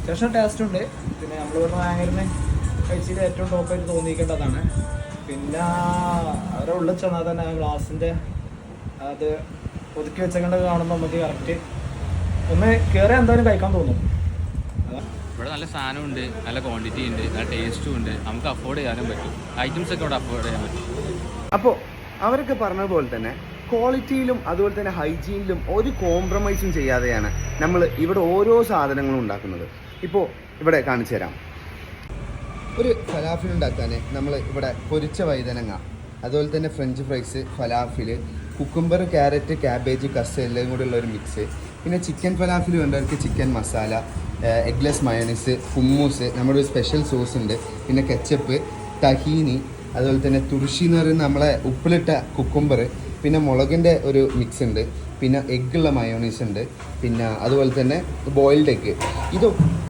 അത്യാവശ്യം ടേസ്റ്റ് ഉണ്ട്. പിന്നെ നമ്മൾ പറഞ്ഞ വാങ്ങരുന്ന് കഴിച്ചിട്ട് ഏറ്റവും ടോപ്പായിട്ട് തോന്നിക്കേണ്ടതാണ്. പിന്നെ അവരെ ഉള്ളിൽ ചെന്നാൽ തന്നെ ആ ഗ്ലാസിൻ്റെ അത് ഒതുക്കി വെച്ചേക്കേണ്ടത് കാണുമ്പോൾ നമുക്ക് കറക്റ്റ് ഒന്ന് കയറി എന്തായാലും കഴിക്കാൻ തോന്നും. ഇവിടെ നല്ല സാധനമുണ്ട്, നല്ല ക്വാണ്ടിറ്റി ഉണ്ട്, നല്ല ടേസ്റ്റും ഉണ്ട്. നമുക്ക് അഫോർഡ് ചെയ്യാനും പറ്റും. ഐറ്റംസ് ഒക്കെ ഇവിടെ അഫോർഡ് ചെയ്യാൻ പറ്റും. അപ്പോൾ അവരൊക്കെ പറഞ്ഞതുപോലെ തന്നെ ക്വാളിറ്റിയിലും അതുപോലെ തന്നെ ഹൈജീനിലും ഒരു കോംപ്രമൈസും ചെയ്യാതെയാണ് നമ്മൾ ഇവിടെ ഓരോ സാധനങ്ങളും ഉണ്ടാക്കുന്നത്. ഇപ്പോൾ ഇവിടെ കാണിച്ചു തരാം. ഒരു ഫലാഫിൽ ഉണ്ടാക്കാൻ നമ്മൾ ഇവിടെ പൊരിച്ച വഴുതനങ്ങ, അതുപോലെ തന്നെ French fries, falafel, cucumber, carrot, cabbage, കസ് എല്ലാം കൂടെ ഉള്ള ഒരു മിക്സ്. പിന്നെ ചിക്കൻ ഫലാഫിൽ വേണ്ടവർക്ക് chicken masala, eggless mayonnaise, hummus, നമ്മുടെ ഒരു സ്പെഷ്യൽ സോസ് ഉണ്ട്, പിന്നെ കെച്ചപ്പ്, ടഹീനി, അതുപോലെ തന്നെ തുളസി എന്ന് പറയുന്ന നമ്മളെ ഉപ്പിലിട്ട കുക്കുംബർ, പിന്നെ മുളകിൻ്റെ ഒരു മിക്സ് ഉണ്ട്, പിന്നെ എഗ്ഗുള്ള മയോണൈസ് ഉണ്ട്, പിന്നെ അതുപോലെ തന്നെ ബോയിൽഡ് എഗ്ഗ്. ഇത്